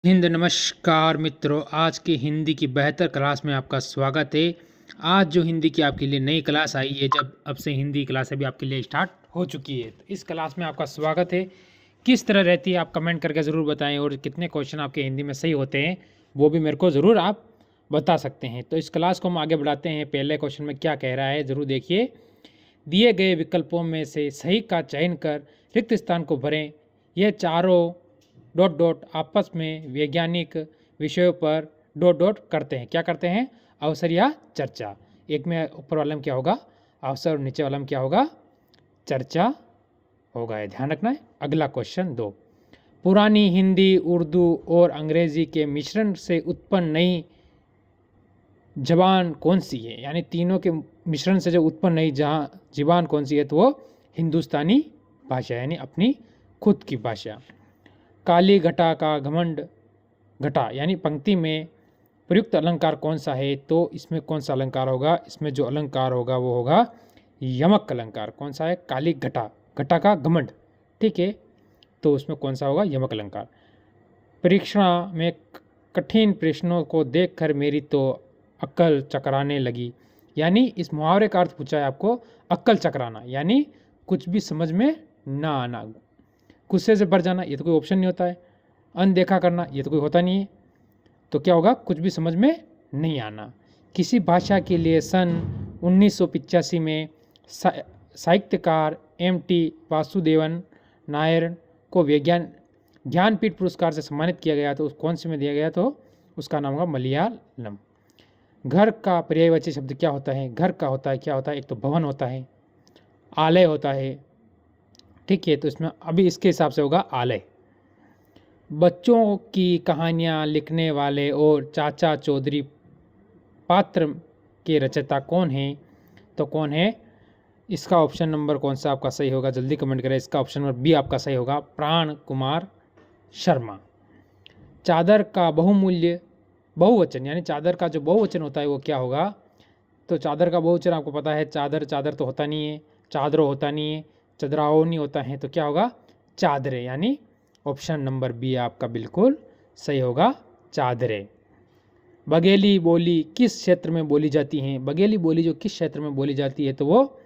हिंद नमस्कार मित्रों, आज की हिंदी की बेहतर क्लास में आपका स्वागत है। आज जो हिंदी की आपके लिए नई क्लास आई है, जब अब से हिंदी क्लास अभी आपके लिए स्टार्ट हो चुकी है, तो इस क्लास में आपका स्वागत है। किस तरह रहती है आप कमेंट करके ज़रूर बताएं, और कितने क्वेश्चन आपके हिंदी में सही होते हैं वो भी मेरे को ज़रूर आप बता सकते हैं। तो इस क्लास को हम आगे बढ़ाते हैं। पहले क्वेश्चन में क्या कह रहा है ज़रूर देखिए। दिए गए विकल्पों में से सही का चयन कर रिक्त स्थान को भरें। यह चारों डॉट डॉट आपस में वैज्ञानिक विषयों पर डॉट डॉट करते हैं। क्या करते हैं? अवसर या चर्चा। एक में ऊपर वाला में क्या होगा? अवसर, और नीचे वाला में क्या होगा? चर्चा होगा। ये ध्यान रखना है। अगला क्वेश्चन 2। पुरानी हिंदी, उर्दू और अंग्रेजी के मिश्रण से उत्पन्न नई जबान कौन सी है? यानी तीनों के मिश्रण से जो उत्पन्न नई जबान कौन सी है? तो वो हिंदुस्तानी भाषा, यानी अपनी खुद की भाषा। काली घटा का घमंड घटा, यानी पंक्ति में प्रयुक्त अलंकार कौन सा है? तो इसमें कौन सा अलंकार होगा? इसमें जो अलंकार होगा वो होगा यमक अलंकार। कौन सा है? काली घटा, घटा का घमंड, ठीक है, तो उसमें कौन सा होगा? यमक अलंकार। परीक्षा में कठिन प्रश्नों को देखकर मेरी तो अक्ल चकराने लगी, यानी इस मुहावरे का अर्थ पूछा है आपको, अक्ल चकराना, यानी कुछ भी समझ में ना आना। गुस्से से भर जाना, ये तो कोई ऑप्शन नहीं होता है। अनदेखा करना, ये तो कोई होता नहीं है। तो क्या होगा? कुछ भी समझ में नहीं आना। किसी भाषा के लिए सन 1985 में साहित्यकार M.T. वासुदेवन नायर को ज्ञानपीठ पुरस्कार से सम्मानित किया गया। तो कौन से में दिया गया? तो उसका नाम होगा मलयालम। घर का पर्यायवाची शब्द क्या होता है? घर का होता है, क्या होता है? एक तो भवन होता है, आलय होता है, ठीक है, तो इसमें अभी इसके हिसाब से होगा आलय। बच्चों की कहानियाँ लिखने वाले और चाचा चौधरी पात्र के रचयिता कौन हैं? तो कौन है? इसका ऑप्शन नंबर कौन सा आपका सही होगा? जल्दी कमेंट करें। इसका ऑप्शन नंबर बी आपका सही होगा, प्राण कुमार शर्मा। चादर का बहुवचन, यानी चादर का जो बहुवचन होता है वो क्या होगा? तो चादर का बहुवचन आपको पता है, चादर तो होता नहीं है, चादरों होता नहीं है, चदराओं नहीं होता है, तो क्या होगा? चादरे, यानी ऑप्शन नंबर बी आपका बिल्कुल सही होगा, चादरे। बघेली बोली किस क्षेत्र में बोली जाती है? बघेली बोली जो किस क्षेत्र में बोली जाती है? तो वो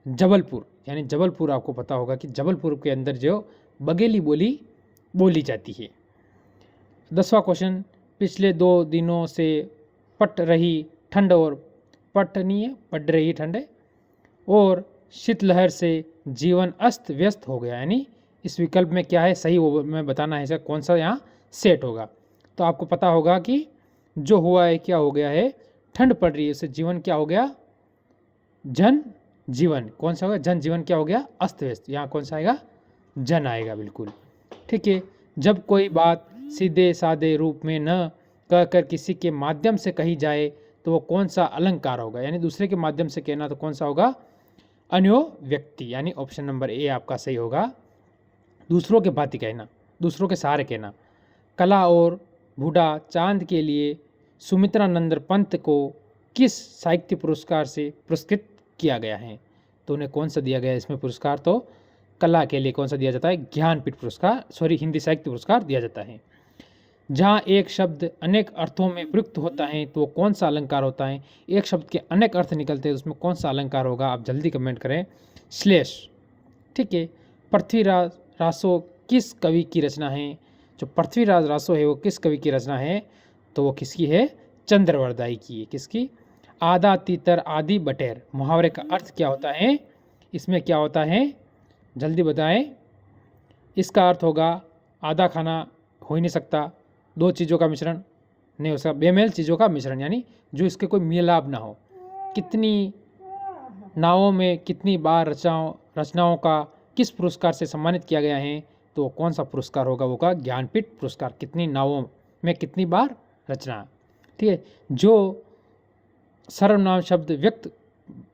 जबलपुर, यानी जबलपुर आपको पता होगा कि जबलपुर के अंदर जो बघेली बोली बोली जाती है। 10वां क्वेश्चन। पिछले 2 दिनों से पट रही ठंड और पट नहीं है, पड़ रही ठंड है, और शीतलहर से जीवन अस्त व्यस्त हो गया, यानी इस विकल्प में क्या है सही वो मैं बताना है, कौन सा यहाँ सेट होगा। तो आपको पता होगा कि जो हुआ है क्या हो गया है? ठंड पड़ रही है, उससे जीवन क्या हो गया? जन जीवन। कौन सा होगा? जन जीवन क्या हो गया? अस्त व्यस्त। यहाँ कौन सा आएगा? जन आएगा, बिल्कुल ठीक है। जब कोई बात सीधे सादे रूप में न कहकर किसी के माध्यम से कही जाए तो वो कौन सा अलंकार होगा? यानी दूसरे के माध्यम से कहना, तो कौन सा होगा? अन्यो व्यक्ति, यानी ऑप्शन नंबर ए आपका सही होगा, दूसरों के भांति कहना, दूसरों के सहारे कहना। कला और बूढ़ा चांद के लिए सुमित्रानंद पंत को किस साहित्य पुरस्कार से पुरस्कृत किया गया है? तो उन्हें कौन सा दिया गया है इसमें पुरस्कार? तो कला के लिए कौन सा दिया जाता है? ज्ञानपीठ पुरस्कार, हिंदी साहित्य पुरस्कार दिया जाता है। जहाँ एक शब्द अनेक अर्थों में प्रयुक्त होता है तो वो कौन सा अलंकार होता है? एक शब्द के अनेक अर्थ निकलते हैं, तो उसमें कौन सा अलंकार होगा? आप जल्दी कमेंट करें। श्लेष, ठीक है। पृथ्वीराज रासो किस कवि की रचना है? जो पृथ्वीराज रासो है वो किस कवि की रचना है? तो वो किसकी है? चंद्रवरदाई की है। किसकी? आधा तीतर आदि बटेर, मुहावरे का अर्थ क्या होता है? इसमें क्या होता है? जल्दी बताएं। इसका अर्थ होगा आधा खाना हो ही नहीं सकता, 2 चीज़ों का मिश्रण नहीं हो सकता, बेमेल चीज़ों का मिश्रण, यानी जो इसके कोई मिलाप ना हो। कितनी नावों में कितनी बार रचनाओं का किस पुरस्कार से सम्मानित किया गया है? तो कौन सा पुरस्कार होगा? वो का ज्ञानपीठ पुरस्कार। कितनी नावों में कितनी बार रचना, ठीक है। जो सर्वनाम शब्द व्यक्त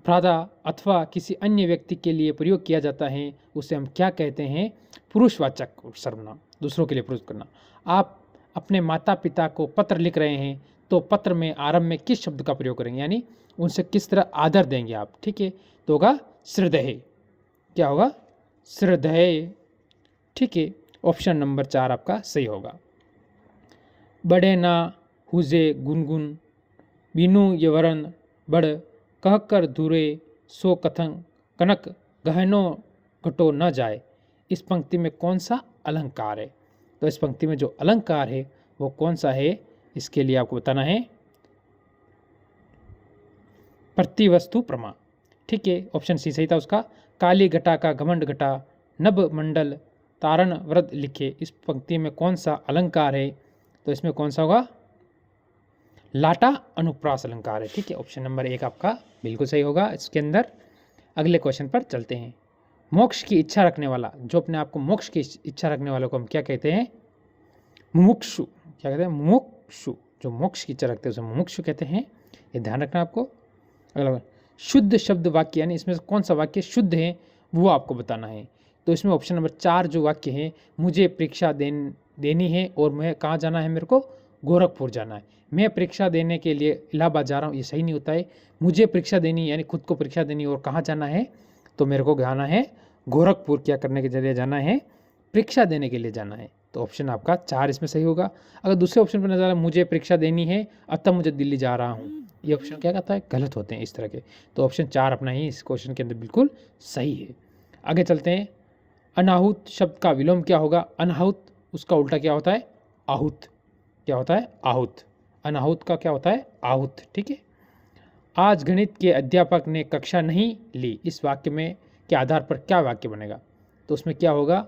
प्राधा अथवा किसी अन्य व्यक्ति के लिए प्रयोग किया जाता है उसे हम क्या कहते हैं? पुरुषवाचक सर्वनाम, दूसरों के लिए प्रयोग करना। आप अपने माता पिता को पत्र लिख रहे हैं तो पत्र में आरंभ में किस शब्द का प्रयोग करेंगे? यानी उनसे किस तरह आदर देंगे आप, ठीक है। तो होगा श्रद्धेय। क्या होगा? श्रद्धेय, ठीक है। ऑप्शन नंबर 4 आपका सही होगा। बड़े ना हुजे गुनगुन, बीनू ये वरण बड़, कह कर दूरे सो कथन कनक, गहनो घटो न जाए। इस पंक्ति में कौन सा अलंकार है? तो इस पंक्ति में जो अलंकार है वो कौन सा है, इसके लिए आपको बताना है प्रतिवस्तु प्रमा। ठीक है, ऑप्शन सी सही था उसका। काली घटा का घमंड घटा, नभ मंडल तारण व्रत लिखे। इस पंक्ति में कौन सा अलंकार है? तो इसमें कौन सा होगा? लाटा अनुप्रास अलंकार है। ठीक है, ऑप्शन नंबर 1 आपका बिल्कुल सही होगा इसके अंदर। अगले क्वेश्चन पर चलते हैं। मोक्ष की इच्छा रखने वाला, जो अपने आप को मोक्ष की इच्छा रखने वालों को हम क्या कहते हैं? मुमुक्षु। क्या कहते हैं? मुमुक्षु। जो मोक्ष की इच्छा रखते हैं उसे मुमुक्षु कहते हैं, ये ध्यान रखना आपको। अगला शुद्ध शब्द वाक्य, यानी इसमें कौन सा वाक्य शुद्ध है वो आपको बताना है। तो इसमें ऑप्शन नंबर 4 जो वाक्य है, मुझे परीक्षा देनी है और मैं कहाँ जाना है? मेरे को गोरखपुर जाना है। मैं परीक्षा देने के लिए इलाहाबाद जा रहा हूँ, ये सही नहीं होता है। मुझे परीक्षा देनी यानी खुद को परीक्षा देनी और कहाँ जाना है? तो मेरे को जाना है गोरखपुर। क्या करने के लिए जाना है? परीक्षा देने के लिए जाना है। तो ऑप्शन आपका 4 इसमें सही होगा। अगर दूसरे ऑप्शन पर नजर आए, मुझे परीक्षा देनी है अतः मुझे दिल्ली जा रहा हूँ, ये ऑप्शन क्या कहता है? गलत होते हैं इस तरह के। तो ऑप्शन 4 अपना ही इस क्वेश्चन के अंदर बिल्कुल सही है। आगे चलते हैं। अनाहुत शब्द का विलोम क्या होगा? अनाहुत, उसका उल्टा क्या होता है? आहुत। क्या होता है? आहुत। अनाहुत का क्या होता है? आहुत। ठीक है। आज गणित के अध्यापक ने कक्षा नहीं ली। इस वाक्य में के आधार पर क्या वाक्य बनेगा? तो उसमें क्या होगा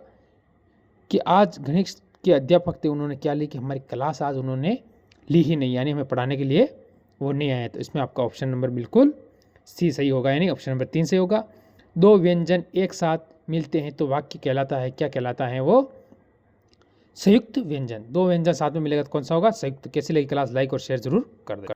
कि आज गणित के अध्यापक थे, उन्होंने क्या ली कि हमारी क्लास आज उन्होंने ली ही नहीं, यानी हमें पढ़ाने के लिए वो नहीं आया। तो इसमें आपका ऑप्शन नंबर बिल्कुल सी सही होगा, यानी ऑप्शन नंबर 3 सही होगा। 2 व्यंजन एक साथ मिलते हैं तो वाक्य कहलाता है, क्या कहलाता है वो? संयुक्त व्यंजन। 2 व्यंजन साथ में मिलेगा तो कौन सा होगा? संयुक्त। कैसी लगी क्लास? लाइक और शेयर जरूर कर दें।